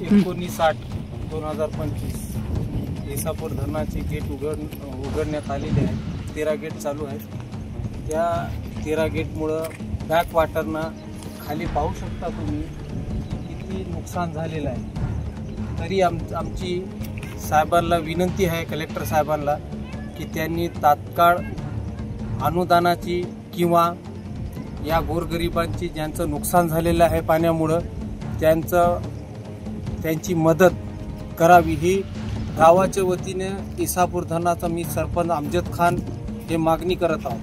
19/8/2025 इसापूर धरणाचे गेट उघडण्यात आलेले आहेत. 13 गेट चालू आहेत. त्या 13 गेटमुळं बॅक वॉटरना खाली पाहू शकता तुम्ही किती नुकसान झालेलं आहे. तरी आमची साहेबांना विनंती आहे, कलेक्टर साहेबांना, की त्यांनी तात्काळ अनुदानाची किंवा या गोरगरिबांची ज्यांचं नुकसान झालेलं आहे पाण्यामुळं त्यांची मदत करावी ही गावाच्या वतीने इसापूर धरणाचा मी सरपंच अमजद खान हे मागणी करत आहोत.